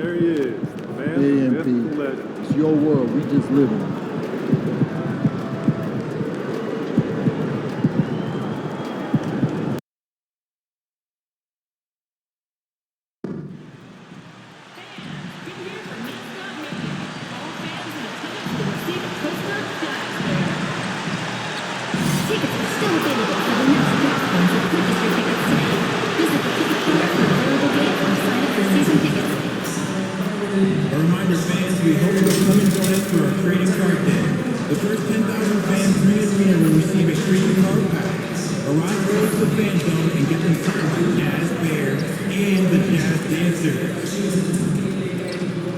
There he is, the man, Yeah, the myth, the legend. it's your world. We just live in it. A reminder, fans, we hope you'll come and join us for our trading card day. The first 10,000 fans in the arena will receive a trading card pack. Arrive early to the fan zone and get them signed by Jazz Bears and the Jazz Dancers.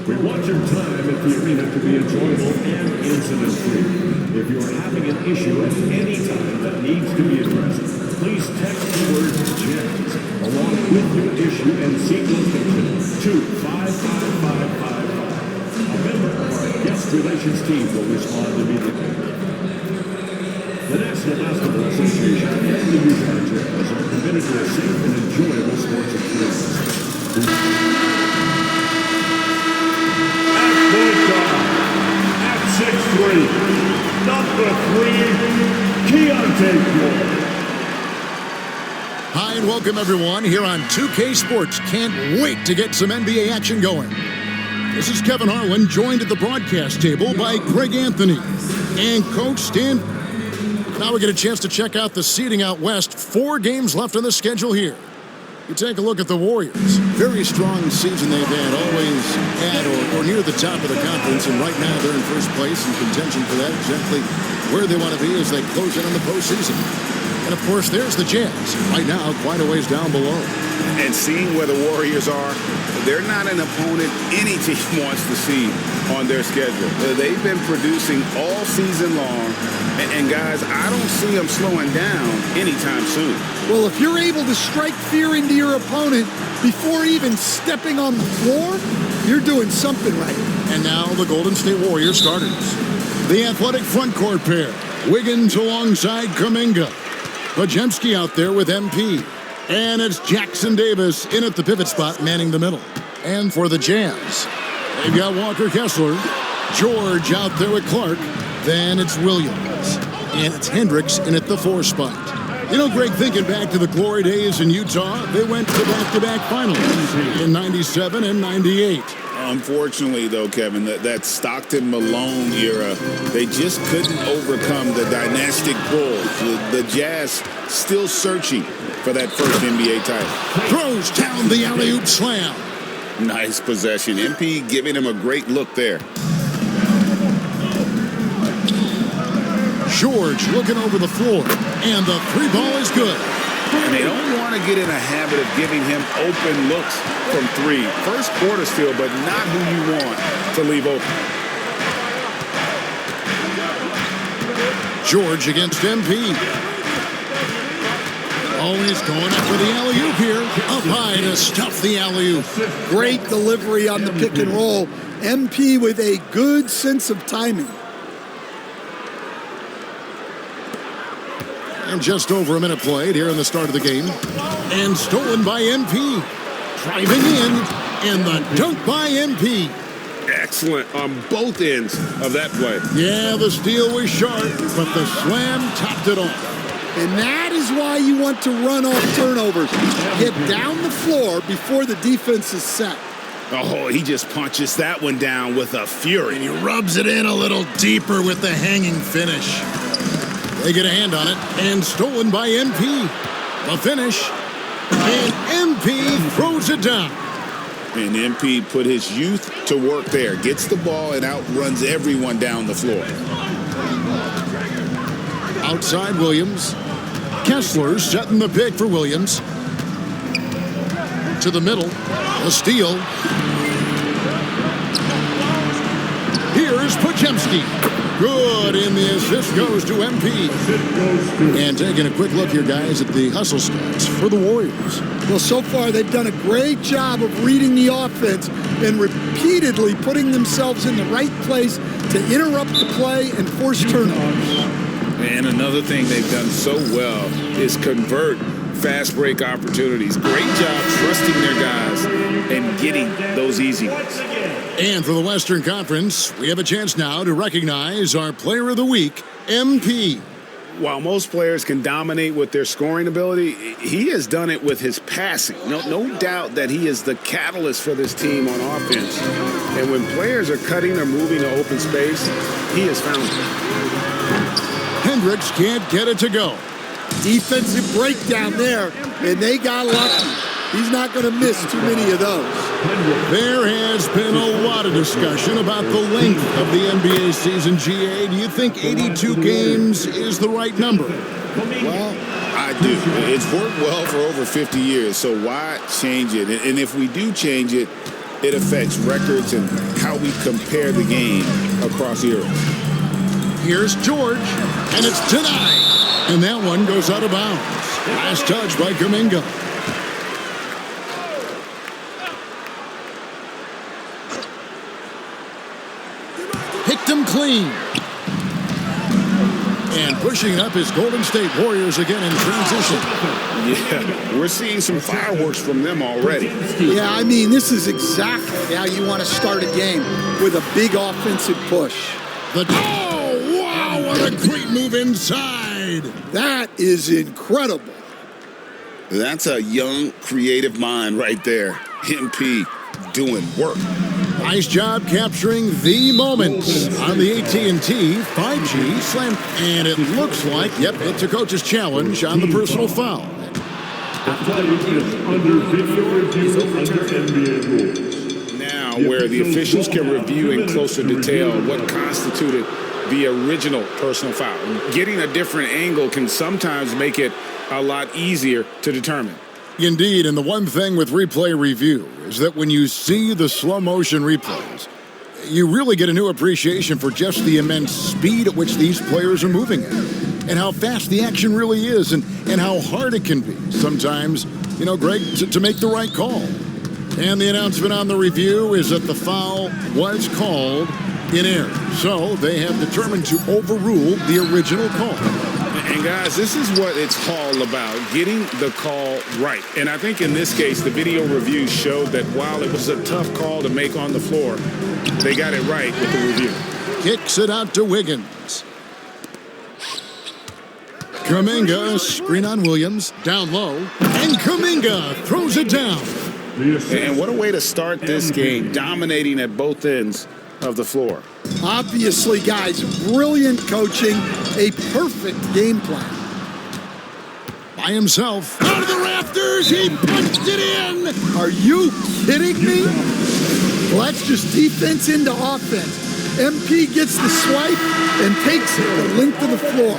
We want your time at the arena to be enjoyable and incident-free. If you're having an issue at any time that needs to be addressed, please text the word JAZZ along with your issue and seat location to 55555. A member of our guest relations team will respond immediately. The National Basketball Association and the UTA Jazz are committed to a safe and enjoyable sports experience. At 6'3", number 3, Keontae Ford. Hi and welcome everyone here on 2K Sports. Can't wait to get some NBA action going. This is Kevin Harlan, joined at the broadcast table by Greg Anthony and Coach Stan. Now we get a chance to check out the seeding out west. 4 games left on the schedule here. You take a look at the Warriors. Very strong season they've had, always at or near the top of the conference, and right now they're in first place in contention for that, exactly where they want to be as they close in on the postseason. And of course, there's the Jazz, right now quite a ways down below. And seeing where the Warriors are, they're not an opponent any team wants to see on their schedule. They've been producing all season long, and guys, I don't see them slowing down anytime soon. Well, if you're able to strike fear into your opponent before even stepping on the floor, you're doing something right. And now the Golden State Warriors starters. The athletic front court pair. Wiggins alongside Kuminga. Podziemski out there with MP. And it's Jackson Davis in at the pivot spot, manning the middle. And for the Jazz, they've got Walker Kessler. George out there with Clark. Then it's Williams. And it's Hendricks in at the 4 spot. You know, Greg, thinking back to the glory days in Utah, they went to back-to-back finals in 97 and 98. Unfortunately, though, Kevin, that Stockton-Malone era, they just couldn't overcome the dynastic Bulls. The Jazz still searching for that first NBA title. Throws down the alley-oop slam. Nice possession. MP giving him a great look there. George looking over the floor, and the 3 ball is good. And they don't want to get in a habit of giving him open looks from 3. First quarter still, but not who you want to leave open. George against MP. Always going up for the alley-oop here. Up high to stuff the alley-oop. Great delivery on the pick and roll. MP with a good sense of timing. And just over a minute played here in the start of the game. And stolen by MP. Driving in, and the dunk by MP. Excellent on both ends of that play. Yeah, the steal was sharp, but the slam topped it off. And that is why you want to run off turnovers. Get down the floor before the defense is set. Oh, he just punches that one down with a fury. And he rubs it in a little deeper with the hanging finish. They get a hand on it, and stolen by MP. The finish, and MP throws it down. And MP put his youth to work there. Gets the ball and outruns everyone down the floor. Outside Williams. Kessler setting the pick for Williams. To the middle. A steal. Here is Podziemski. Good, and the assist goes to MP. And taking a quick look here, guys, at the hustle stats for the Warriors. Well, so far they've done a great job of reading the offense and repeatedly putting themselves in the right place to interrupt the play and force turnovers. And another thing they've done so well is convert fast break opportunities. Great job trusting their guys and getting those easy ones. And for the Western Conference, we have a chance now to recognize our Player of the Week, MP. While most players can dominate with their scoring ability, he has done it with his passing. No doubt that he is the catalyst for this team on offense. And when players are cutting or moving to open space, he has found it. Hendricks can't get it to go. Defensive breakdown there, and they got lucky. He's not going to miss too many of those. There has been a lot of discussion about the length of the NBA season, GA. Do you think 82 games is the right number? Well, I do. It's worked well for over 50 years, so why change it? And if we do change it, it affects records and how we compare the game across eras. Here's George, and it's denied. And that one goes out of bounds. Last touch by Kuminga. Picked him clean. And pushing it up is Golden State Warriors again in transition. Yeah, we're seeing some fireworks from them already. Yeah, I mean, this is exactly how you want to start a game, with a big offensive push. Oh, wow, what a great move inside. That is incredible. That's a young, creative mind right there. MP doing work. Nice job capturing the moments on the AT&T 5G Slam. And it looks like, it's a coach's challenge on the personal foul. Now, where the officials can review in closer detail what constituted the original personal foul. Getting a different angle can sometimes make it a lot easier to determine. Indeed, and the one thing with replay review is that when you see the slow motion replays, you really get a new appreciation for just the immense speed at which these players are moving at, and how fast the action really is, and how hard it can be sometimes, Greg, to make the right call. And the announcement on the review is that the foul was called in error. So they have determined to overrule the original call. And guys, this is what it's all about, getting the call right. And I think in this case, the video review showed that while it was a tough call to make on the floor, they got it right with the review. Kicks it out to Wiggins. Kuminga, screen on Williams, down low, and Kuminga throws it down. And what a way to start this game, dominating at both ends of the floor. Obviously, guys, brilliant coaching, a perfect game plan. By himself, out of the rafters, he punched it in. Are you kidding me? Well, that's just defense into offense. MP gets the swipe and takes it the length of the floor.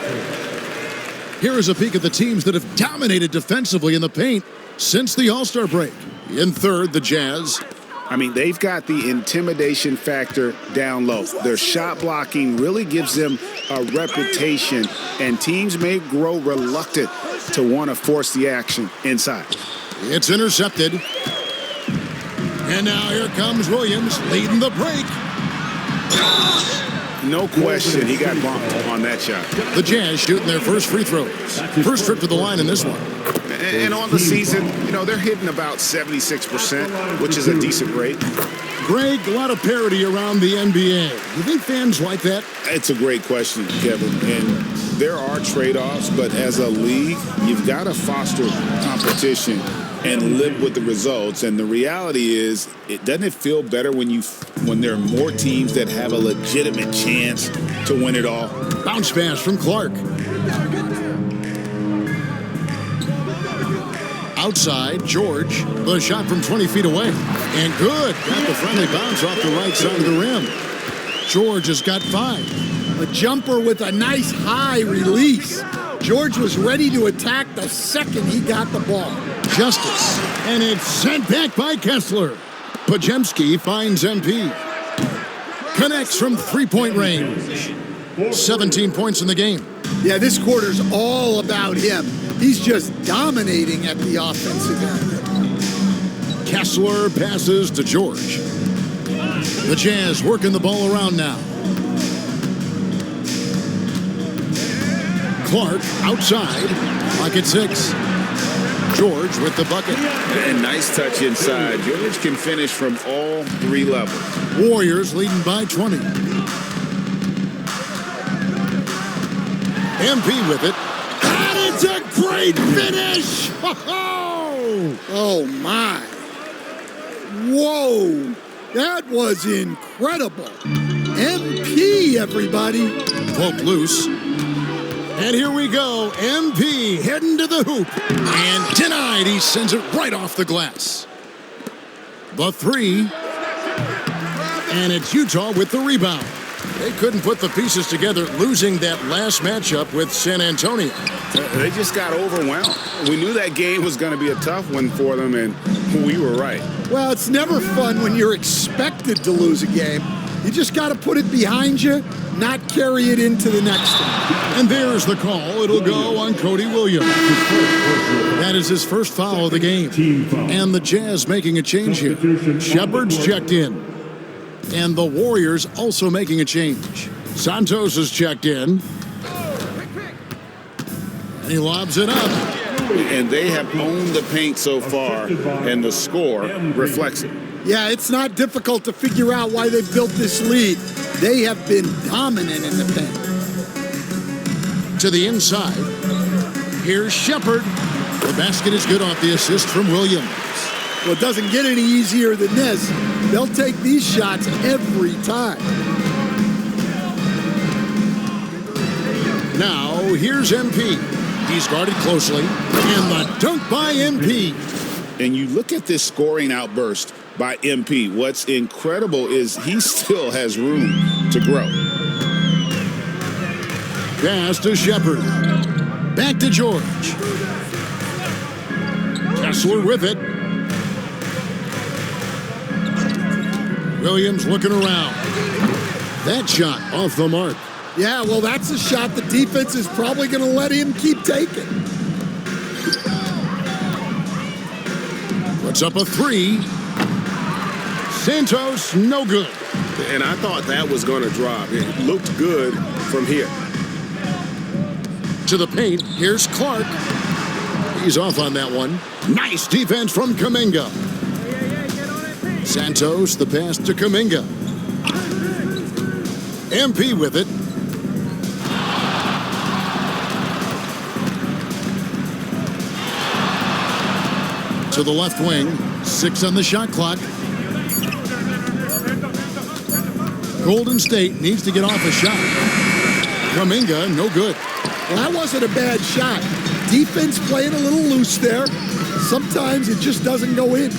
Here is a peek at the teams that have dominated defensively in the paint since the All-Star break. In third, the Jazz. I mean, they've got the intimidation factor down low. Their shot blocking really gives them a reputation, and teams may grow reluctant to want to force the action inside. It's intercepted. And now here comes Williams leading the break. No question, he got bumped on that shot. The Jazz shooting their first free throws. First trip to the line in this one. And on the season, they're hitting about 76%, which is a decent rate. Greg, a lot of parity around the NBA. You think fans like that? It's a great question, Kevin. And there are trade-offs, but as a league, you've got to foster competition and live with the results. And the reality is, doesn't it feel better when there are more teams that have a legitimate chance to win it all? Bounce pass from Clark. Outside, George, the shot from 20 feet away. And good. Got the friendly bounce off the right side of the rim. George has got 5. A jumper with a nice high release. George was ready to attack the second he got the ball. Justice. And it's sent back by Kessler. Pajemski finds MP. Connects from three-point range. 17 points in the game. Yeah, this quarter's all about him. He's just dominating at the offensive end. Kessler passes to George. The Jazz working the ball around now. Clark outside. Clock at 6. George with the bucket. And nice touch inside. George can finish from all 3 levels. Warriors leading by 20. MP with it. And it's a great finish! Oh, my. Whoa. That was incredible. MP, everybody. Poke loose. And here we go. MP heading to the hoop. And denied. He sends it right off the glass. The 3. And it's Utah with the rebound. They couldn't put the pieces together, losing that last matchup with San Antonio. They just got overwhelmed. We knew that game was going to be a tough one for them, and we were right. Well, it's never fun when you're expected to lose a game. You just got to put it behind you, not carry it into the next one. And there's the call. It'll go on Cody Williams. That is his first foul of the game. And the Jazz making a change here. Shepard's checked in. And the Warriors also making a change. Santos is checked in. And he lobs it up. And they have owned the paint so far, and the score reflects it. Yeah, it's not difficult to figure out why they built this lead. They have been dominant in the paint. To the inside. Here's Shepard. The basket is good off the assist from Williams. Well, it doesn't get any easier than this. They'll take these shots every time. Now, here's MP. He's guarded closely. And the dunk by MP. And you look at this scoring outburst by MP. What's incredible is he still has room to grow. Pass to Shepard. Back to George. Kessler with it. Williams looking around. That shot off the mark. Yeah, well, that's a shot the defense is probably going to let him keep taking. Puts up a 3. Santos, no good. And I thought that was going to drop. It looked good from here. To the paint, here's Clark. He's off on that one. Nice defense from Kuminga. Santos, the pass to Kuminga. MP with it. To the left wing. 6 on the shot clock. Golden State needs to get off a shot. Kuminga, no good. Well, that wasn't a bad shot. Defense playing a little loose there. Sometimes it just doesn't go in.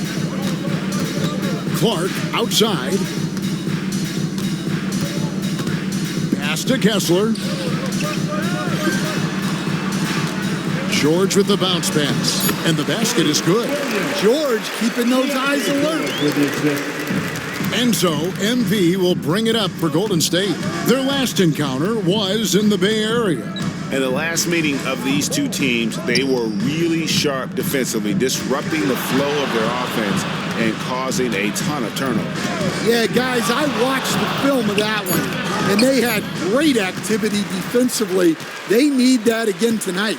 Clark outside. Pass to Kessler. George with the bounce pass. And the basket is good. George keeping those eyes alert. And so, MP will bring it up for Golden State. Their last encounter was in the Bay Area. In the last meeting of these two teams, they were really sharp defensively, disrupting the flow of their offense and causing a ton of turnovers. Yeah, guys, I watched the film of that one, and they had great activity defensively. They need that again tonight.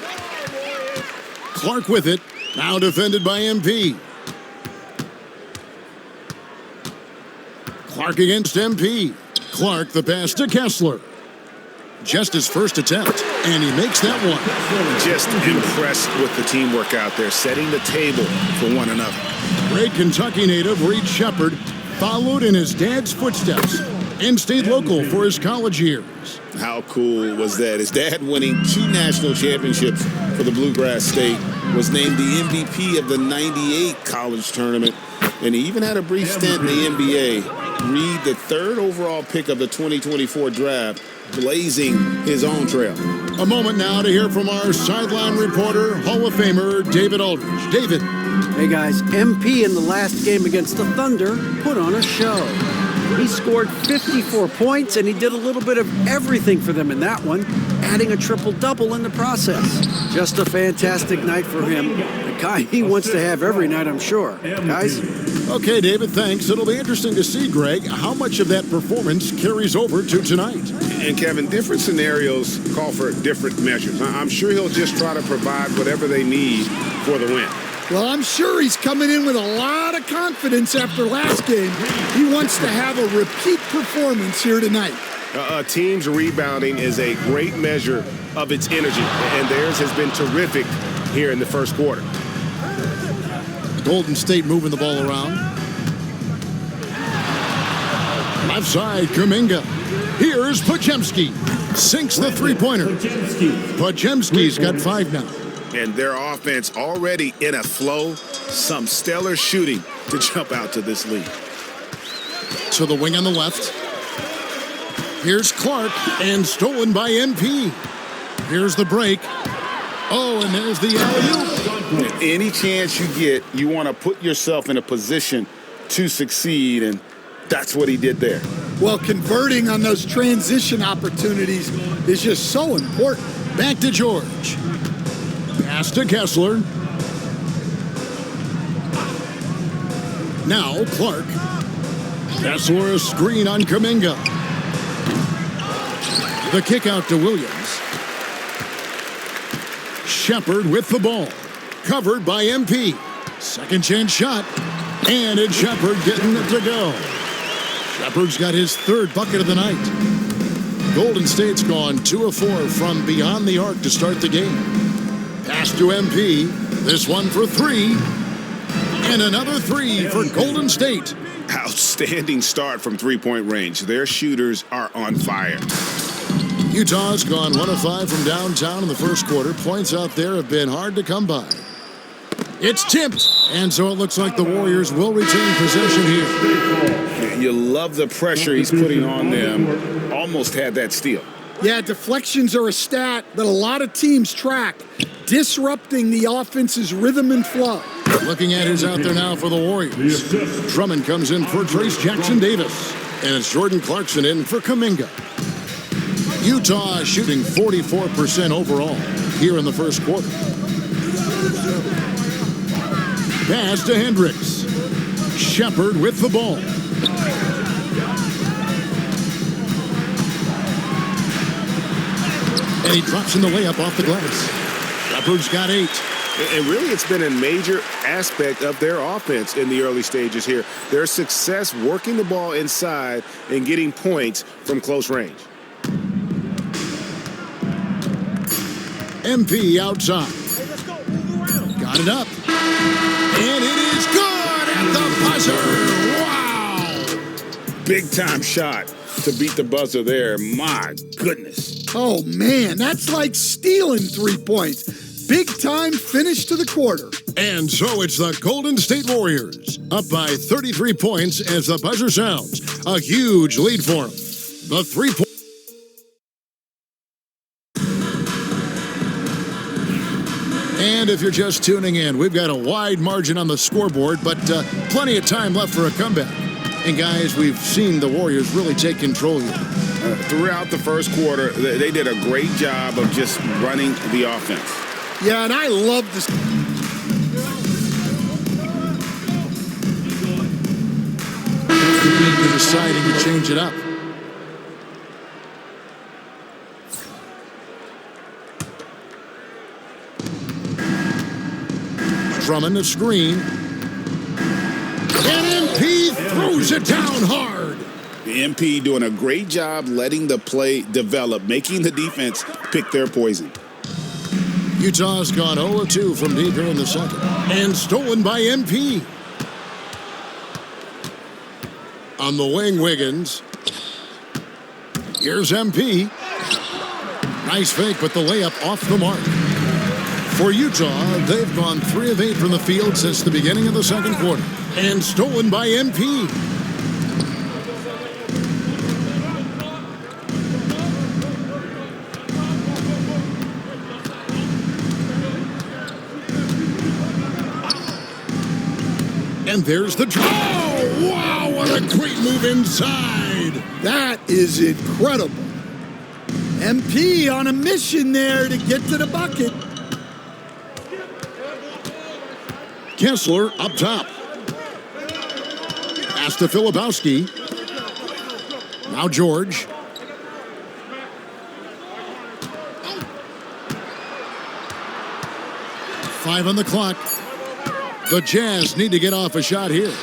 Clark with it, now defended by MP. Clark against MP. Clark the pass to Kessler. Just his first attempt, and he makes that one. Just impressed with the teamwork out there, setting the table for one another. Great Kentucky native Reed Shepard followed in his dad's footsteps and stayed local for his college years. How cool was that? His dad winning 2 national championships for the Bluegrass State, was named the MVP of the '98 college tournament, and he even had a brief stint in the NBA. Reed, the 3rd overall pick of the 2024 draft, blazing his own trail. A moment now to hear from our sideline reporter, Hall of Famer David Aldridge. David. Hey guys, MP in the last game against the Thunder put on a show. He scored 54 points, and he did a little bit of everything for them in that one, adding a triple-double in the process. Just a fantastic night for him. The kind he wants to have every night, I'm sure. Guys? Okay, David, thanks. It'll be interesting to see, Greg, how much of that performance carries over to tonight. And, Kevin, different scenarios call for different measures. I'm sure he'll just try to provide whatever they need for the win. Well, I'm sure he's coming in with a lot of confidence after last game. He wants to have a repeat performance here tonight. A team's rebounding is a great measure of its energy, and theirs has been terrific here in the first quarter. Golden State moving the ball around. Left side, Kuminga. Here's Podziemski. Sinks the three-pointer. Podziemski's got 5 now. And their offense already in a flow. Some stellar shooting to jump out to this lead. To the wing on the left. Here's Clark, and stolen by MP. Here's the break. Oh, and there's the alley-oop. Any chance you get, you want to put yourself in a position to succeed, and that's what he did there. Well, converting on those transition opportunities is just so important. Back to George. Pass to Kessler. Now Clark. Kessler a screen on Kuminga. The kick out to Williams. Shepard with the ball. Covered by MP. Second chance shot. And it's Shepard getting it to go. Shepard's got his 3rd bucket of the night. Golden State's gone 2 of 4 from beyond the arc to start the game. Pass to MP. This one for 3. And another 3 for Golden State. Outstanding start from three-point range. Their shooters are on fire. Utah's gone 1 of 5 from downtown in the first quarter. Points out there have been hard to come by. It's tipped, and so it looks like the Warriors will retain possession here. You love the pressure he's putting on them. Almost had that steal. Yeah, deflections are a stat that a lot of teams track, disrupting the offense's rhythm and flow. Looking at who's out there now for the Warriors. Drummond comes in for Trace Jackson-Davis, and it's Jordan Clarkson in for Kuminga. Utah shooting 44% overall here in the first quarter. Pass to Hendricks. Shepard with the ball. And he drops in the layup off the glass. Shepard's got 8. And really, it's been a major aspect of their offense in the early stages here. Their success working the ball inside and getting points from close range. MP outside. Got it up. And it is good at the buzzer. Wow! Big-time shot to beat the buzzer there. My goodness. Oh, man, that's like stealing 3 points. Big-time finish to the quarter. And so it's the Golden State Warriors, up by 33 points as the buzzer sounds. A huge lead for them. The 3-point. And if you're just tuning in, we've got a wide margin on the scoreboard, but plenty of time left for a comeback. And guys, we've seen the Warriors really take control here. Throughout the first quarter, they did a great job of just running the offense. Yeah, and I love this. They're deciding to change it up. Drummond the screen. And MP throws it down hard. The MP doing a great job letting the play develop, making the defense pick their poison. Utah's gone 0 of 2 from deep here in the second. And stolen by MP. On the wing, Wiggins. Here's MP. Nice fake, but the layup off the mark. For Utah, they've gone 3 of 8 from the field since the beginning of the second quarter. And stolen by MP. And there's the draw. Oh, wow, what a great move inside. That is incredible. MP on a mission there to get to the bucket. Kessler up top. Pass to Filipowski. Now George. Five on the clock. The Jazz need to get off a shot here.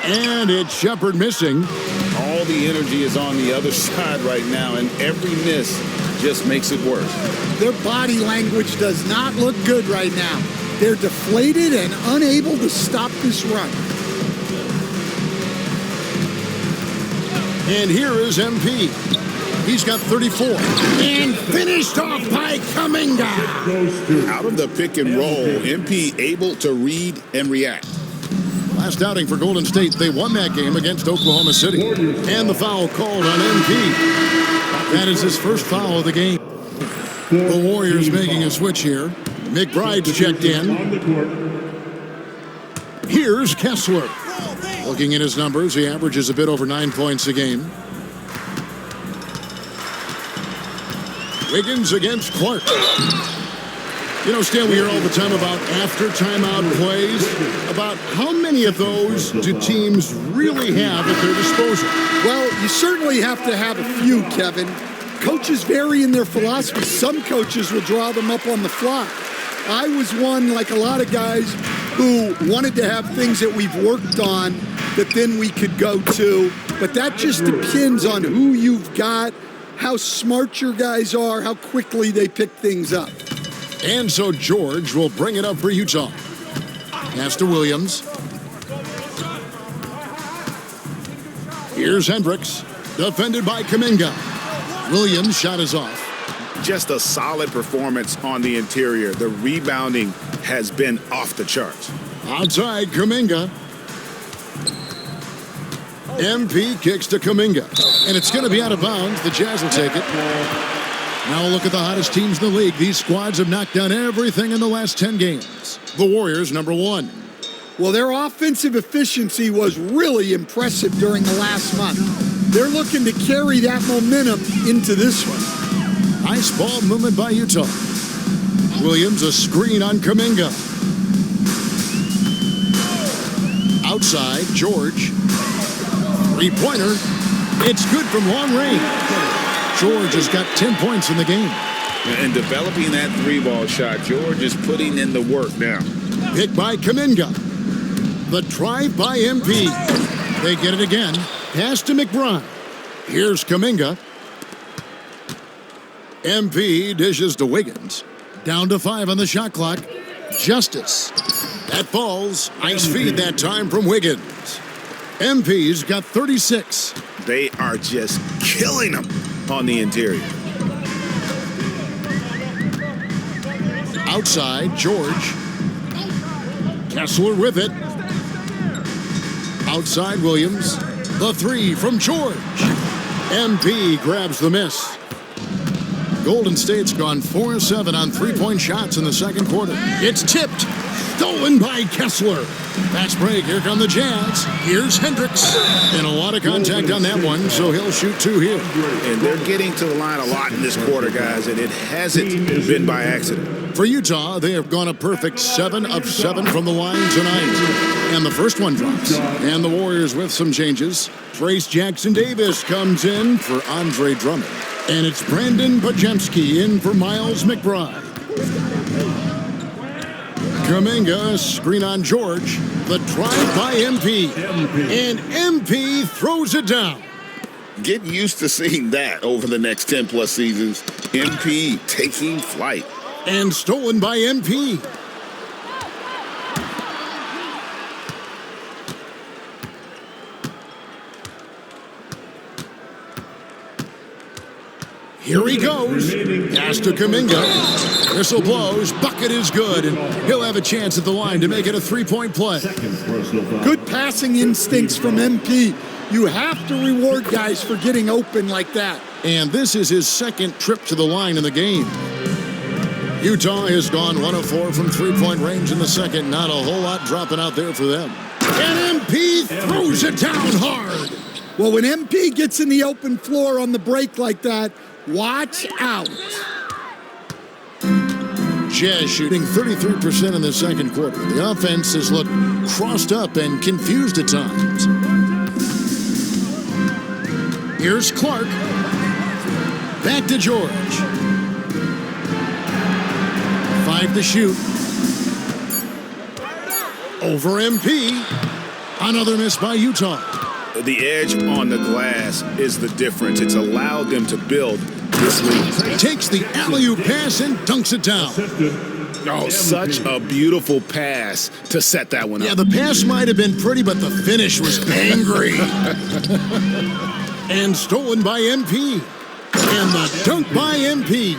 And it's Shepard missing. All the energy is on the other side right now, and every miss just makes it worse. Their body language does not look good right now. They're deflated and unable to stop this run. And here is MP. He's got 34. And finished off by Kuminga. Out of the pick and roll, MP able to read and react. Last outing for Golden State, they won that game against Oklahoma City. And the foul called on MP. That is his first foul of the game. The Warriors making a switch here. McBride's checked in. Here's Kessler. Looking at his numbers, he averages a bit over 9 points a game. Wiggins against Clark. You know, Stan, we hear all the time about after timeout plays. About how many of those do teams really have at their disposal? Well, you certainly have to have a few, Kevin. Coaches vary in their philosophy. Some coaches will draw them up on the fly. I was one, like a lot of guys, who wanted to have things that we've worked on that then we could go to. But that just depends on who you've got, how smart your guys are, how quickly they pick things up. And so George will bring it up for Utah. Pass to Williams. Here's Hendricks, defended by Kuminga. Williams' shot is off. Just a solid performance on the interior. The rebounding has been off the charts. Outside, Kuminga. MP kicks to Kuminga. And it's going to be out of bounds. The Jazz will take it. Now look at the hottest teams in the league. These squads have knocked down everything in the last 10 games. The Warriors, number 1. Well, their offensive efficiency was really impressive during the last month. They're looking to carry that momentum into this one. Nice ball movement by Utah. Williams, a screen on Kuminga. Outside, George. Three-pointer. It's good from long range. George has got 10 points in the game. And developing that three-ball shot, George is putting in the work now. Hit by Kuminga. The drive by MP. They get it again. Pass to McBride. Here's Kuminga. MP dishes to Wiggins. Down to 5 on the shot clock. Justice. That falls. Nice feed that time from Wiggins. MP's got 36. They are just killing them on the interior. Outside, George. Kessler with it. Outside, Williams. The three from George. MP grabs the miss. Golden State's gone 4-7 on three-point shots in the second quarter. It's tipped. Stolen by Kessler. Fast break. Here come the Jazz. Here's Hendricks. And a lot of contact on that one, so he'll shoot 2 here. And they're getting to the line a lot in this quarter, guys, and it hasn't been by accident. For Utah, they have gone a perfect 7 of 7 from the line tonight. And the first one drops. And the Warriors with some changes. Trace Jackson-Davis comes in for Andre Drummond. And it's Brandon Podziemski in for Miles McBride. Kuminga, screen on George. The drive by MP. And MP throws it down. Get used to seeing that over the next 10-plus seasons. MP taking flight. And stolen by MP. Here he goes. Pass to Kuminga. Whistle blows. Bucket is good. And he'll have a chance at the line to make it a three-point play. Good passing instincts from MP. You have to reward guys for getting open like that. And this is his second trip to the line in the game. Utah has gone 1 of 4 from three-point range in the second. Not a whole lot dropping out there for them. And MP throws it down hard. Well, when MP gets in the open floor on the break like that, watch out. Jazz shooting 33% in the second quarter. The offense has looked crossed up and confused at times. Here's Clark. Back to George. 5 to shoot. Over MP. Another miss by Utah. The edge on the glass is the difference. It's allowed them to build this lead. Takes the alley-oop pass and dunks it down. Oh, such a beautiful pass to set that one up. Yeah, the pass might have been pretty, but the finish was angry. And stolen by MP. And the dunk by MP.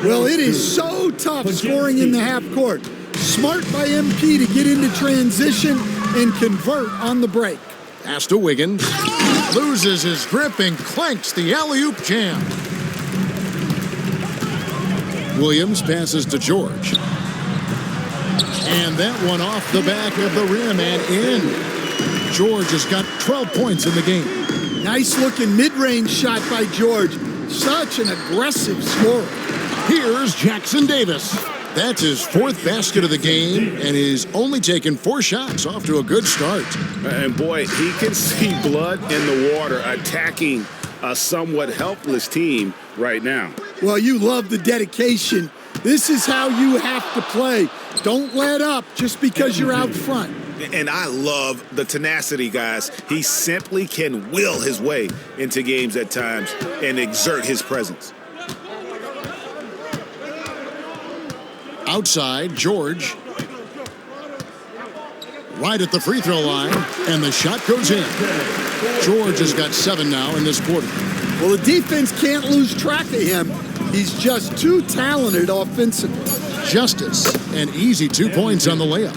Well, it is so tough scoring in the half court. Smart by MP to get into transition and convert on the break. Pass to Wiggins. Loses his grip and clanks the alley-oop jam. Williams passes to George. And that one off the back of the rim and in. George has got 12 points in the game. Nice looking mid-range shot by George. Such an aggressive scorer. Here's Jackson Davis. That's his fourth basket of the game, and he's only taken 4 shots. Off to a good start. And boy, he can see blood in the water attacking a somewhat helpless team right now. Well, you love the dedication. This is how you have to play. Don't let up just because you're out front. And I love the tenacity, guys. He simply can will his way into games at times and exert his presence. Outside, George. Right at the free throw line, and the shot goes in. George has got 7 now in this quarter. Well, the defense can't lose track of him. He's just too talented offensively. Justice, an easy 2 points on the layup.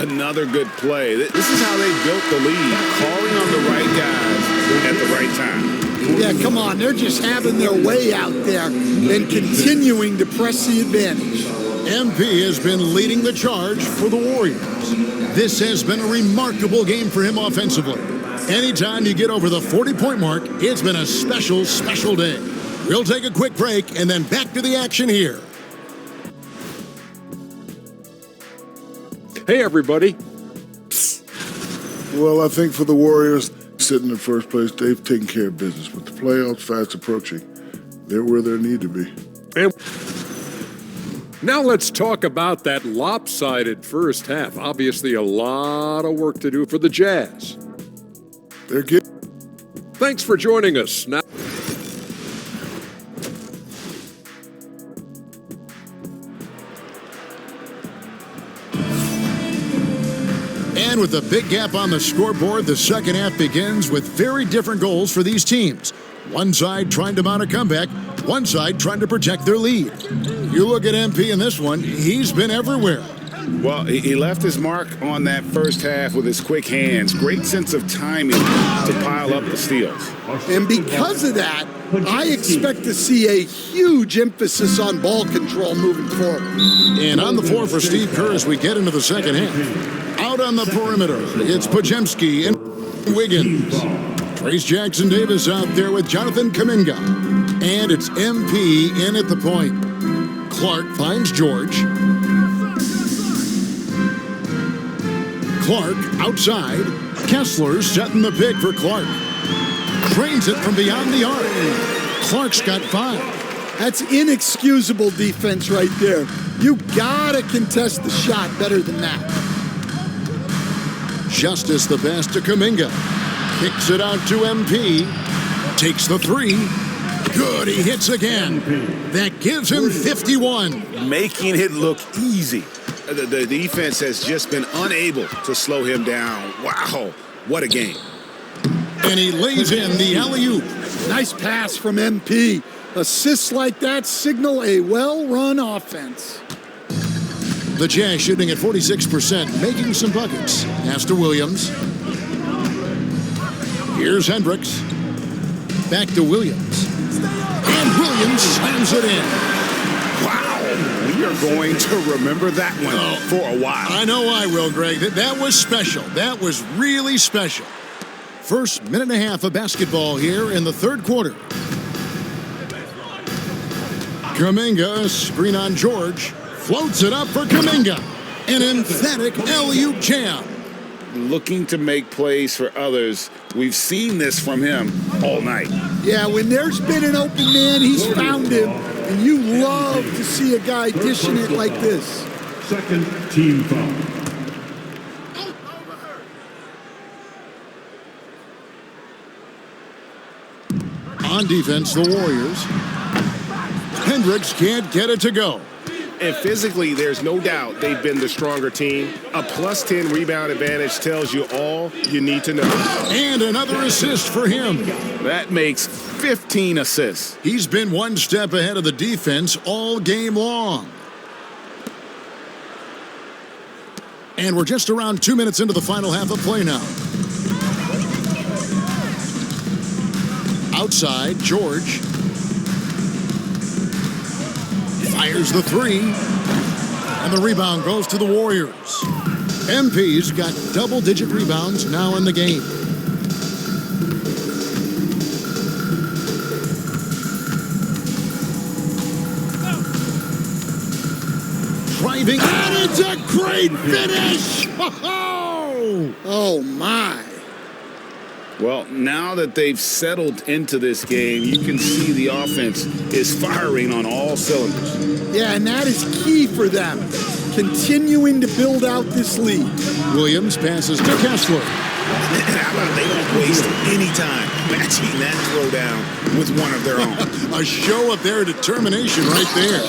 Another good play. This is how they built the lead, calling on the right guys at the right time. Yeah, come on. They're just having their way out there and continuing to press the advantage. MP has been leading the charge for the Warriors. This has been a remarkable game for him offensively. Anytime you get over the 40-point mark, it's been a special, special day. We'll take a quick break and then back to the action here. Hey, everybody. Well, I think for the Warriors, sitting in first place, they've taken care of business. With the playoffs fast approaching, they're where they need to be. And now let's talk about that lopsided first half. Obviously, a lot of work to do for the Jazz. They're getting... Thanks for joining us. Now. And with a big gap on the scoreboard, the second half begins with very different goals for these teams. One side trying to mount a comeback, one side trying to protect their lead. You look at MP in this one, he's been everywhere. Well, he left his mark on that first half with his quick hands. Great sense of timing to pile up the steals. And because of that, I expect to see a huge emphasis on ball control moving forward. And on the floor for Steve Kerr as we get into the second half. Out on the perimeter, it's Pajemski and Wiggins. Trace Jackson Davis out there with Jonathan Kuminga. And it's MP in at the point. Clark finds George. Clark outside. Kessler setting the pick for Clark. Drains it from beyond the arc. Clark's got 5. That's inexcusable defense right there. You gotta contest the shot better than that. Justice the pass to Kuminga. Kicks it out to MP. Takes the 3. Good, he hits again. That gives him 51. Making it look easy. The defense has just been unable to slow him down. Wow, what a game. And he lays in the alley-oop. Nice pass from MP. Assists like that signal a well-run offense. The Jazz shooting at 46%, making some buckets. Pass to Williams. Here's Hendricks. Back to Williams. And Williams slams it in. Wow, we are going to remember that one for a while. I know I will, Greg. That was special. That was really special. First minute and a half of basketball here in the third quarter. Kuminga, screen on George. Floats it up for Kuminga. An emphatic alley-oop jam. Looking to make plays for others. We've seen this from him all night. Yeah, when there's been an open man, he's found him. And you love to see a guy dishing it like this. Second team foul. On defense, the Warriors. Hendricks can't get it to go. And physically, there's no doubt they've been the stronger team. A plus 10 rebound advantage tells you all you need to know. And another assist for him. That makes 15 assists. He's been one step ahead of the defense all game long. And we're just around 2 minutes into the final half of play now. Outside, George fires the three, and the rebound goes to the Warriors. MP's got double-digit rebounds now in the game. Driving, and it's a great finish! Oh, my. Well, now that they've settled into this game, you can see the offense is firing on all cylinders. Yeah, and that is key for them, continuing to build out this lead. Williams passes to Kessler. How about they don't waste any time matching that throwdown with one of their own? A show of their determination right there.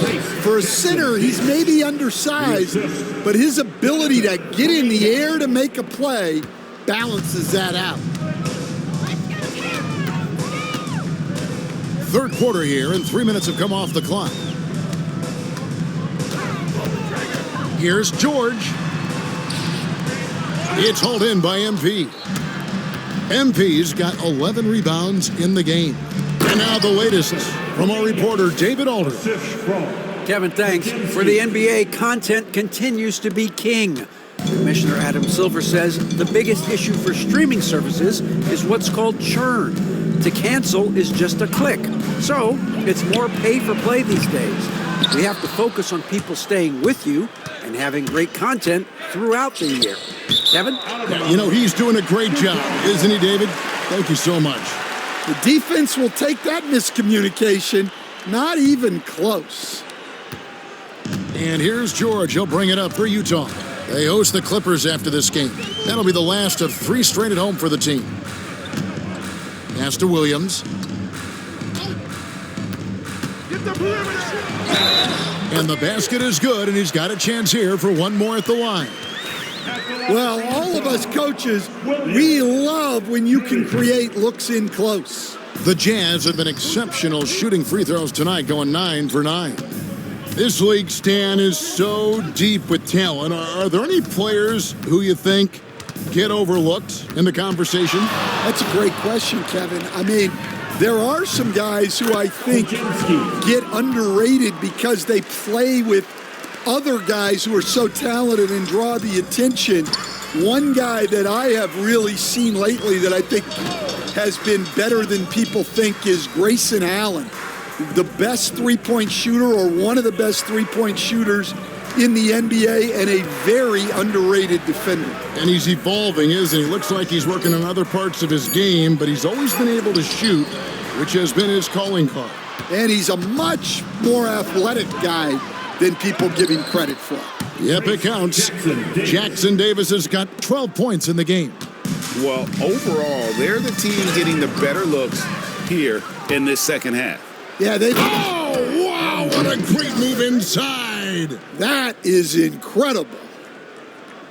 For a center, he's maybe undersized, but his ability to get in the air to make a play balances that out. Third quarter here, and 3 minutes have come off the clock. Here's George. It's hauled in by MP. MP's got 11 rebounds in the game. And now the latest from our reporter, David Alder. Kevin, thanks. For the NBA, content continues to be king. Commissioner Adam Silver says the biggest issue for streaming services is what's called churn. To cancel is just a click. So it's more pay for play these days. We have to focus on people staying with you and having great content throughout the year. Kevin? You know, he's doing a great job, isn't he, David? Thank you so much. The defense will take that miscommunication. Not even close. And here's George. He'll bring it up for Utah. They host the Clippers after this game. That'll be the last of 3 straight at home for the team. Pass to Williams. And the basket is good, and he's got a chance here for one more at the line. Well, all of us coaches, we love when you can create looks in close. The Jazz have been exceptional shooting free throws tonight, going 9 for 9. This league, Stan, is so deep with talent. Are there any players who you think get overlooked in the conversation? That's a great question, Kevin. I mean, there are some guys who I think get underrated because they play with other guys who are so talented and draw the attention. One guy that I have really seen lately that I think has been better than people think is Grayson Allen, the best three-point shooter or one of the best three-point shooters in the NBA and a very underrated defender. And he's evolving, isn't he? Looks like he's working on other parts of his game, but he's always been able to shoot, which has been his calling card. And he's a much more athletic guy than people give him credit for. Yep, it counts. Jackson Davis has got 12 points in the game. Well, overall, they're the team getting the better looks here in this second half. Yeah, they... Oh, wow, what a great move inside. That is incredible.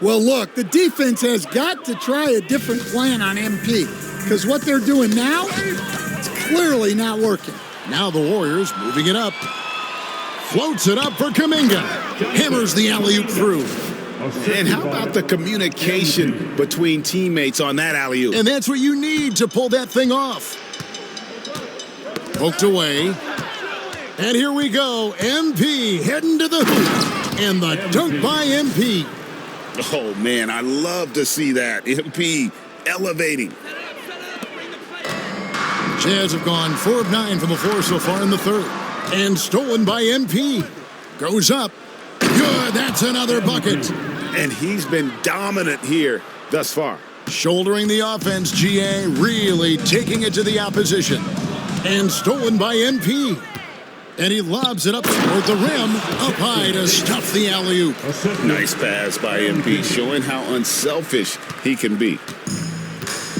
Well, look, the defense has got to try a different plan on MP because what they're doing now, it's clearly not working. Now the Warriors moving it up. Floats it up for Kuminga. Hammers the alley-oop through. And how about the communication between teammates on that alley-oop? And that's what you need to pull that thing off. Poked away. And here we go. MP heading to the hoop. And the dunk by MP. Oh, man, I love to see that. MP elevating. Jazz have gone 4 of 9 from the floor so far in the third. And stolen by MP. Goes up. Good, that's another bucket. And he's been dominant here thus far. Shouldering the offense, GA really taking it to the opposition. And stolen by MP. And he lobs it up toward the rim, up high to stuff the alley-oop. Nice pass by MP, showing how unselfish he can be.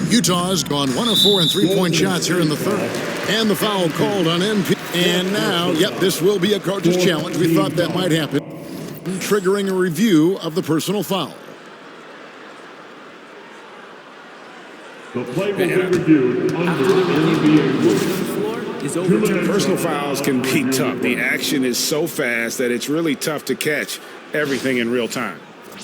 Utah's gone 1 of 4 in three-point shots here in the third. And the foul called on MP. And now, yep, this will be a coach's challenge. We thought that might happen. Triggering a review of the personal foul. The play will be reviewed under NBA rules. Personal fouls can be tough. The action is so fast that it's really tough to catch everything in real time.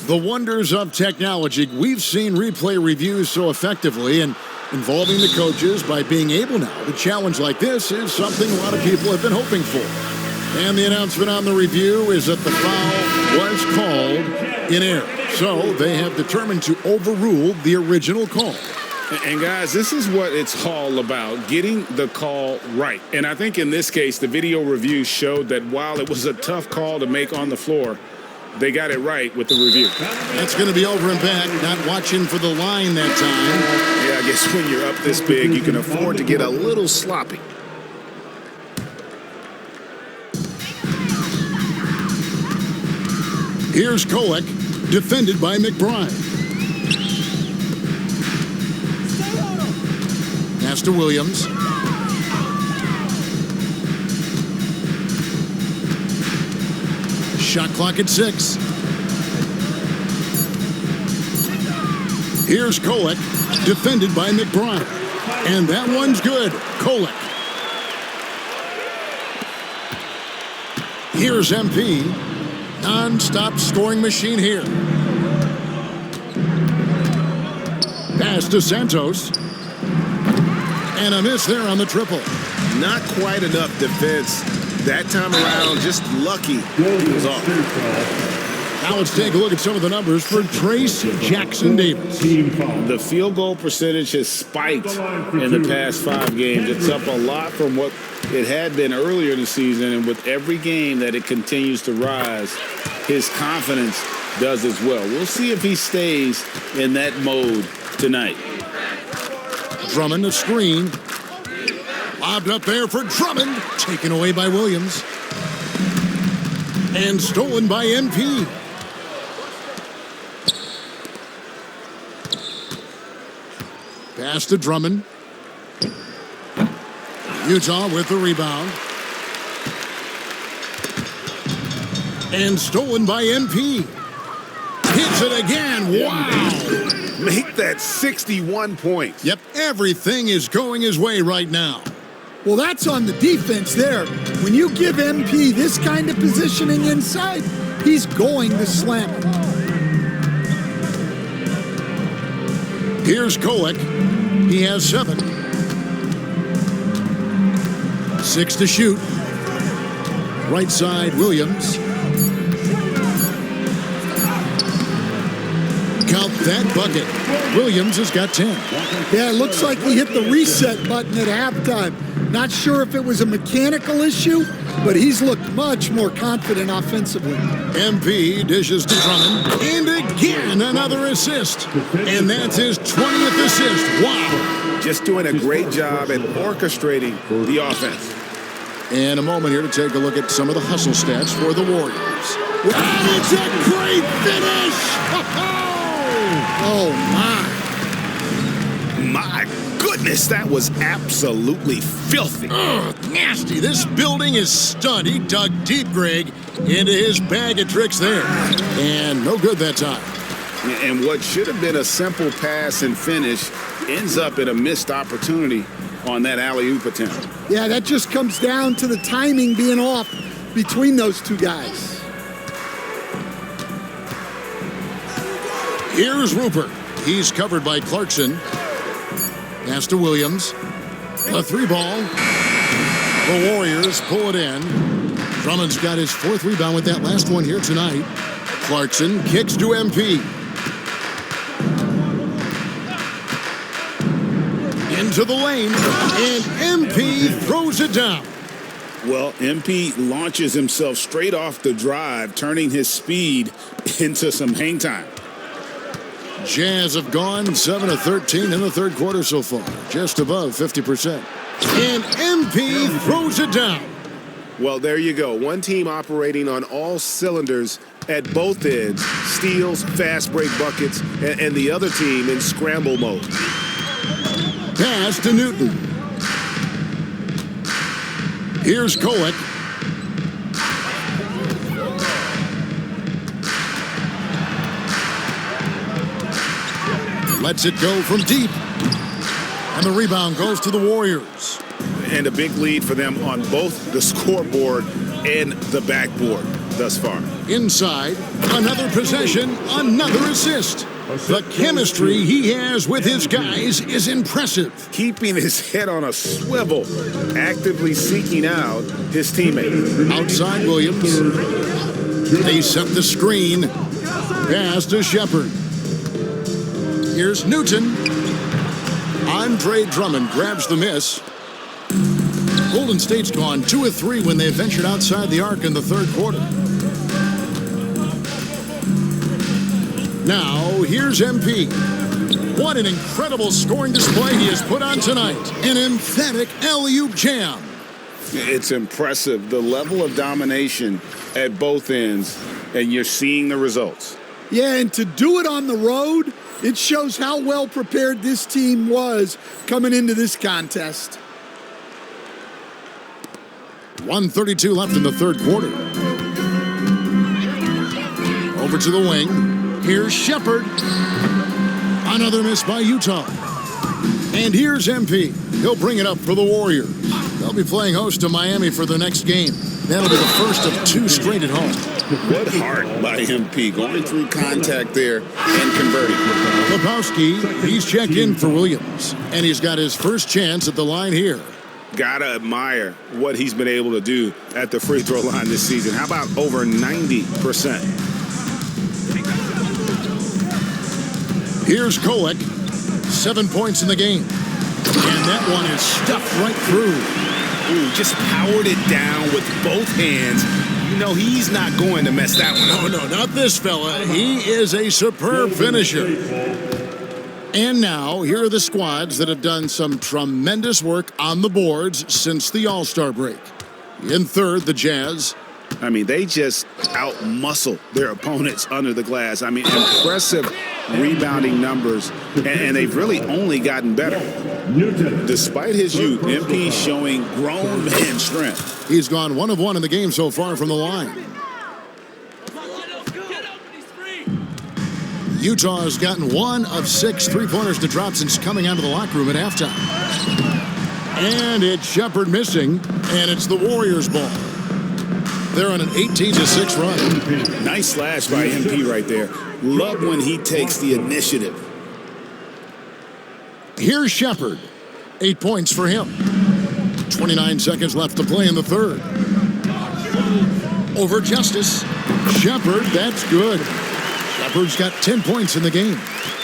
The wonders of technology. We've seen replay reviews so effectively, and involving the coaches by being able now to challenge like this is something a lot of people have been hoping for. And the announcement on the review is that the foul was called in error. So they have determined to overrule the original call. And guys, this is what it's all about, getting the call right. And I think in this case, the video review showed that while it was a tough call to make on the floor, they got it right with the review. That's going to be over and back, not watching for the line that time. Yeah, I guess when you're up this big, you can afford to get a little sloppy. Here's Kolek, defended by McBride. Pass to Williams. Shot clock at 6. Here's Kolek, defended by McBride. And that one's good. Kolek. Here's MP. Non-stop scoring machine here. Pass to Santos. And a miss there on the triple. Not quite enough defense that time around. Just lucky he was off. Now let's take a look at some of the numbers for Trace Jackson-Davis. The field goal percentage has spiked in the past 5 games. It's up a lot from what it had been earlier in the season, and with every game that it continues to rise, his confidence does as well. We'll see if he stays in that mode tonight. Drummond, a screen. Lobbed up there for Drummond. Taken away by Williams. And stolen by MP. Pass to Drummond. Utah with the rebound. And stolen by MP. Hits it again. Wow. Make that 61 points. Yep, everything is going his way right now. Well, that's on the defense there. When you give MP this kind of positioning inside, he's going to slam it. Here's Kolek. He has 7. 6 to shoot. Right side, Williams. Count that bucket. Williams has got 10. Yeah, it looks like he hit the reset button at halftime. Not sure if it was a mechanical issue, but he's looked much more confident offensively. MP dishes to Drummond. And again, another assist. And that's his 20th assist. Wow. Just doing a great job at orchestrating the offense. And a moment here to take a look at some of the hustle stats for the Warriors. And it's a great finish! Oh, My goodness, that was absolutely filthy. Nasty. This building is stunned. He dug deep, Greg, into his bag of tricks there. And no good that time. And what should have been a simple pass and finish ends up in a missed opportunity on that alley-oop attempt. Yeah, that just comes down to the timing being off between those two guys. Here's Rupert. He's covered by Clarkson. Pass to Williams. A 3-ball. The Warriors pull it in. Drummond's got his 4th rebound with that last one here tonight. Clarkson kicks to MP. Into the lane. And MP throws it down. Well, MP launches himself straight off the drive, turning his speed into some hang time. Jazz have gone 7 of 13 in the third quarter so far, just above 50%. And MP throws it down. Well, there you go. One team operating on all cylinders at both ends, steals, fast break buckets, and the other team in scramble mode. Pass to Newton. Here's Kolek. Lets it go from deep. And the rebound goes to the Warriors. And a big lead for them on both the scoreboard and the backboard thus far. Inside, another possession, another assist. The chemistry he has with his guys is impressive. Keeping his head on a swivel, actively seeking out his teammate. Outside Williams. They set the screen. Pass to Shepard. Here's Newton. Andre Drummond grabs the miss. Golden State's gone 2 of 3 when they ventured outside the arc in the third quarter. Now, here's MP. What an incredible scoring display he has put on tonight. An emphatic alley-oop jam. It's impressive, the level of domination at both ends, and you're seeing the results. Yeah, and to do it on the road, it shows how well prepared this team was coming into this contest. 1:32 left in the third quarter. Over to the wing. Here's Shepard. Another miss by Utah. And here's MP. He'll bring it up for the Warriors. They'll be playing host to Miami for their next game. That'll be the first of 2 straight at home. What heart by MP, going through contact there and converting. Lebowski, he's checked in for Williams. And he's got his first chance at the line here. Gotta admire what he's been able to do at the free throw line this season. How about over 90%? Here's Kolek. 7 points in the game. And that one is stuffed right through. Ooh, just powered it down with both hands. You know he's not going to mess that one up. No, not this fella. He is a superb finisher. And now, here are the squads that have done some tremendous work on the boards since the All-Star break. In third, the Jazz. I mean, they just out-muscle their opponents under the glass. I mean, impressive rebounding numbers, and they've really only gotten better. Despite his youth, MP showing grown man strength. He's gone 1 of 1 in the game so far from the line. Utah has gotten 1 of 6 three-pointers to drop since coming out of the locker room at halftime. And it's Shepard missing, and it's the Warriors' ball. They're on an 18-6 run. Nice slash by MP right there. Love when he takes the initiative. Here's Shepard. 8 points for him. 29 seconds left to play in the third. Over Justice. Shepard, that's good. Shepard's got 10 points in the game.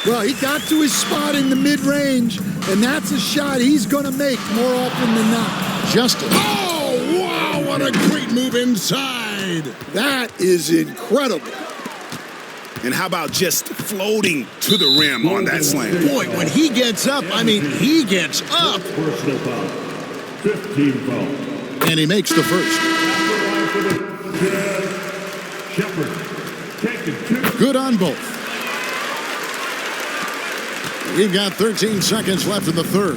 Well, he got to his spot in the mid-range, and that's a shot he's going to make more often than not. Justice. Oh, wow, what a great move inside. That is incredible. And how about just floating to the rim on that slam? Boy, when he gets up, I mean, he gets up. Personal foul. 15 foul. And he makes the first. Shepard. Taking 2. Good on both. We've got 13 seconds left in the third.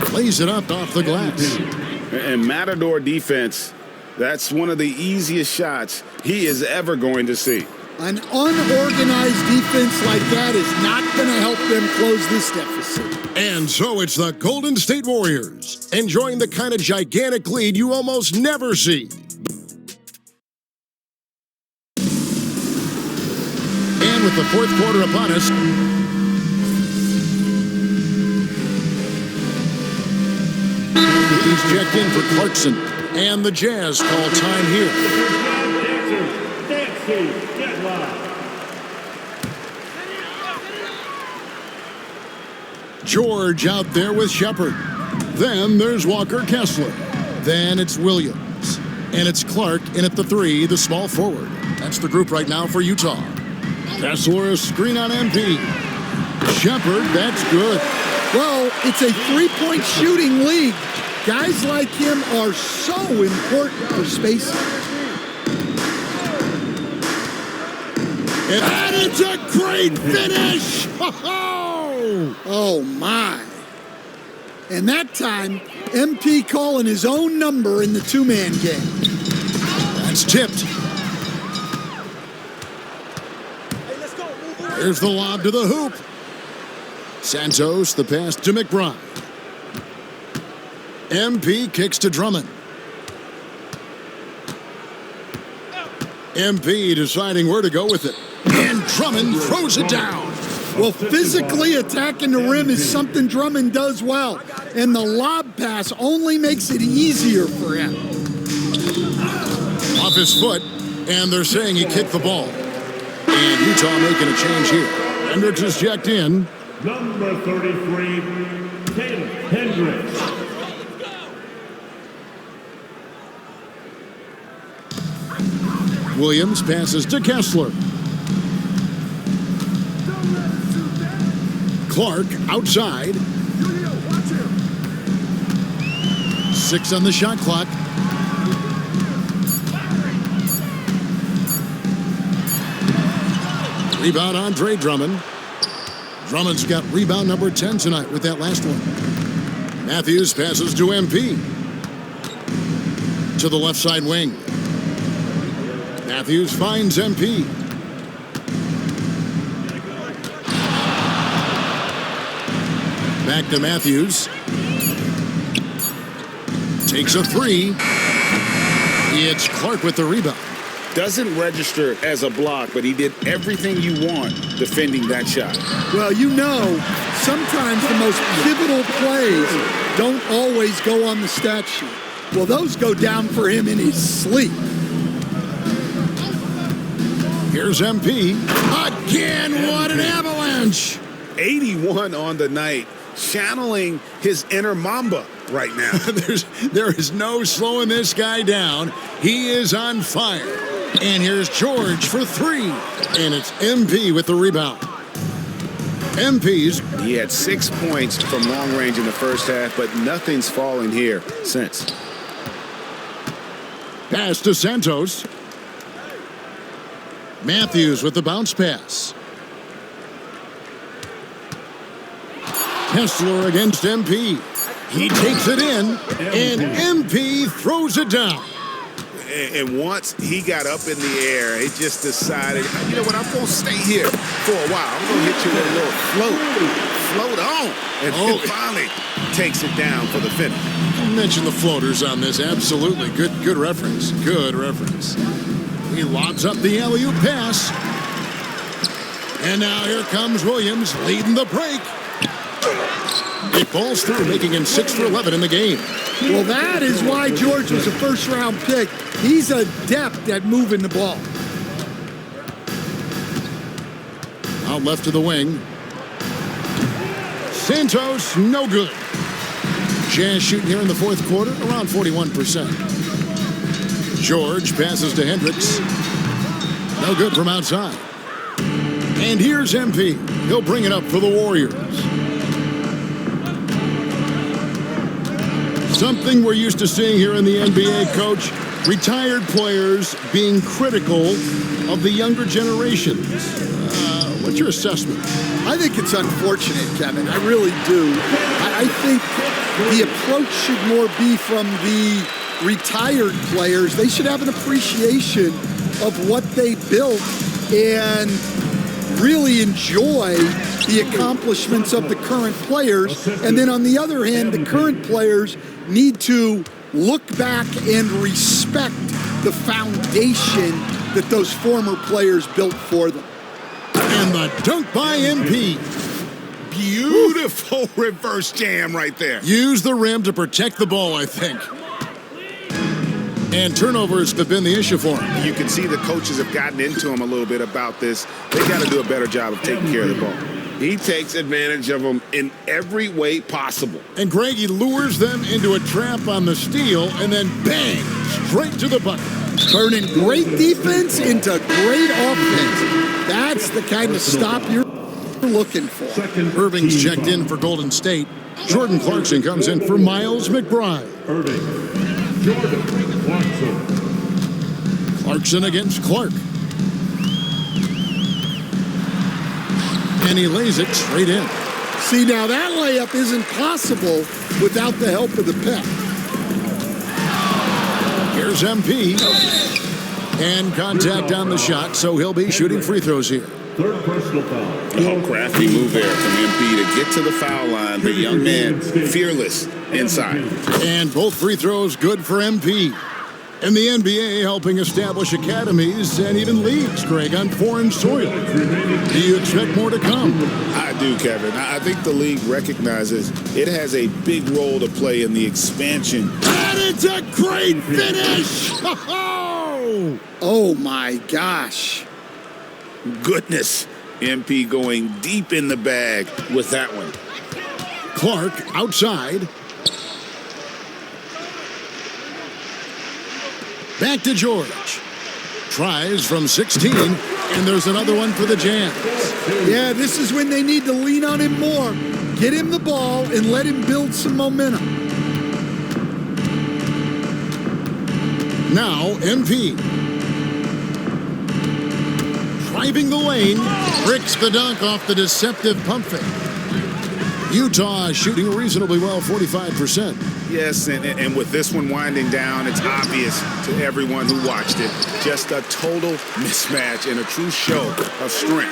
Plays it up off the glass. And Matador defense, that's one of the easiest shots he is ever going to see. An unorganized defense like that is not going to help them close this deficit. And so it's the Golden State Warriors, enjoying the kind of gigantic lead you almost never see. And with the fourth quarter upon us, he's checked in for Clarkson, and the Jazz call time here. George out there with Shepard. Then there's Walker Kessler. Then it's Williams. And it's Clark in at the 3, the small forward. That's the group right now for Utah. Kessler, a screen on MP. Shepard, that's good. Well, it's a three-point shooting league. Guys like him are so important for spacing. And it's a great finish! Oh, my. And that time, MP calling his own number in the two-man game. That's tipped. Here's the lob to the hoop. Santos, the pass to McBride. MP kicks to Drummond. MP deciding where to go with it. And Drummond throws it down. Well, physically attacking the rim is something Drummond does well. And the lob pass only makes it easier for him. Off his foot, and they're saying he kicked the ball. And Utah making a change here. Hendricks is checked in. Number 33, Ken Hendricks. Williams passes to Kessler. Clark outside. 6 on the shot clock. Rebound Andre Drummond. Drummond's got rebound number 10 tonight with that last one. Matthews passes to MP. To the left side wing. Matthews finds MP. Back to Matthews. Takes a three. It's Clark with the rebound. Doesn't register as a block, but he did everything you want defending that shot. Well, you know, sometimes the most pivotal plays don't always go on the stat sheet. Well, those go down for him in his sleep. Here's MP. Again, what an avalanche! 81 on the night, channeling his inner Mamba right now. There is no slowing this guy down. He is on fire. And here's George for 3. And it's MP with the rebound. MP's. He had 6 points from long range in the first half, but nothing's fallen here since. Pass to Santos. Matthews with the bounce pass. Kessler against MP. He takes it in, and MP throws it down. And once he got up in the air, he just decided, you know what, I'm going to stay here for a while. I'm going to hit you with a little float on. And then finally takes it down for the finish. You mentioned the floaters on this. Absolutely. Good reference. Good reference. He lobs up the alley-oop pass. And now here comes Williams leading the break. It falls through, making him 6 for 11 in the game. Well, that is why George was a first-round pick. He's adept at moving the ball. Out left to the wing. Santos, no good. Jazz shooting here in the fourth quarter, around 41%. George passes to Hendricks. No good from outside. And here's MP. He'll bring it up for the Warriors. Something we're used to seeing here in the NBA, Coach. Retired players being critical of the younger generations. What's your assessment? I think it's unfortunate, Kevin. I really do. I think the approach should more be from the retired players. They should have an appreciation of what they built and really enjoy the accomplishments of the current players. And then on the other hand, the current players need to look back and respect the foundation that those former players built for them. And the dunk by MP. Beautiful reverse jam right there. Use the rim to protect the ball, I think. And turnovers have been the issue for him. You can see the coaches have gotten into him a little bit about this. They got to do a better job of taking care of the ball. He takes advantage of them in every way possible. And Greg, he lures them into a trap on the steal and then bang, straight to the bucket. Turning great defense into great offense. That's the kind of stop you're looking for. Irving's checked in for Golden State. Jordan Clarkson comes in for Miles McBride. Irving. Jordan Clarkson. Clarkson against Clark. And he lays it straight in. See, now that layup isn't possible without the help of the pep. Here's MP. And contact on the shot, so he'll be shooting free throws here. Third personal foul. Oh, crafty move there from MP to get to the foul line. The young man, fearless inside. And both free throws good for MP. And the NBA helping establish academies and even leagues, Greg, on foreign soil. Do you expect more to come? I do, Kevin. I think the league recognizes it has a big role to play in the expansion. And it's a great finish! Oh, my gosh. Goodness. MP going deep in the bag with that one. Clark outside. Back to George. Tries from 16, and there's another one for the Jazz. Yeah, this is when they need to lean on him more. Get him the ball and let him build some momentum. Now, MP. Driving the lane, bricks the dunk off the deceptive pump fake. Utah shooting reasonably well, 45%. Yes, and with this one winding down, it's obvious to everyone who watched it. Just a total mismatch and a true show of strength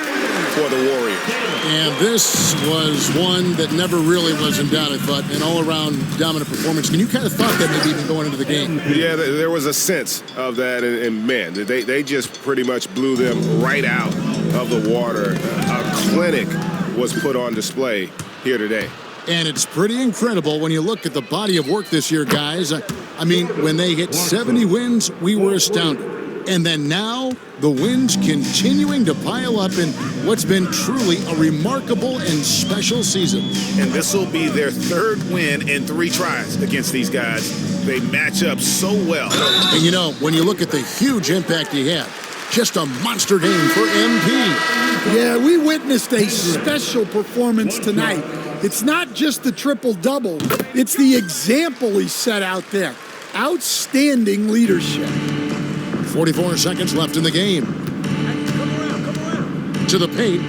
for the Warriors. And this was one that never really was in doubt, I thought, an all-around dominant performance. And you kind of thought that maybe even going into the game. Yeah, there was a sense of that, and man, they just pretty much blew them right out of the water. A clinic was put on display here today. And it's pretty incredible when you look at the body of work this year, guys. I mean, when they hit 70 wins, we were astounded. And then now, the wins continuing to pile up in what's been truly a remarkable and special season. And this will be their third win in 3 tries against these guys. They match up so well. And you know, when you look at the huge impact he had, just a monster game for MP. Yeah, we witnessed a special performance tonight. It's not just the triple-double, it's the example he set out there. Outstanding leadership. 44 seconds left in the game. To the paint.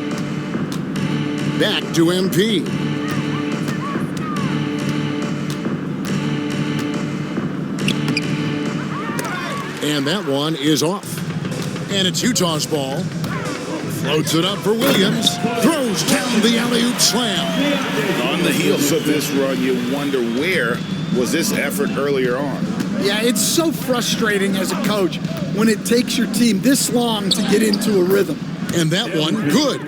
Back to MP. And that one is off. And it's Utah's ball. Floats it up for Williams. Throws down the alley-oop slam. On the heels of this run, you wonder where was this effort earlier on? Yeah, it's so frustrating as a coach when it takes your team this long to get into a rhythm. And that one, good.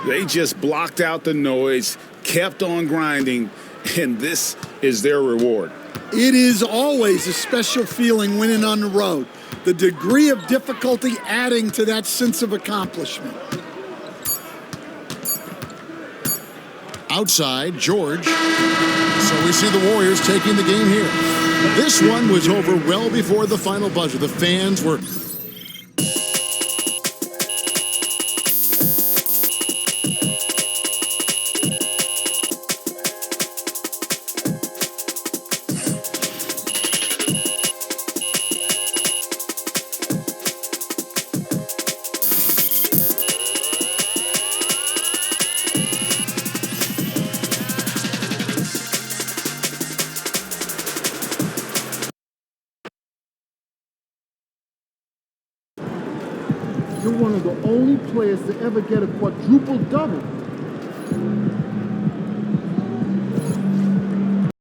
They just blocked out the noise, kept on grinding, and this is their reward. It is always a special feeling winning on the road. The degree of difficulty adding to that sense of accomplishment. Outside, George. So we see the Warriors taking the game here. This one was over well before the final buzzer. The fans were... You're one of the only players to ever get a quadruple-double.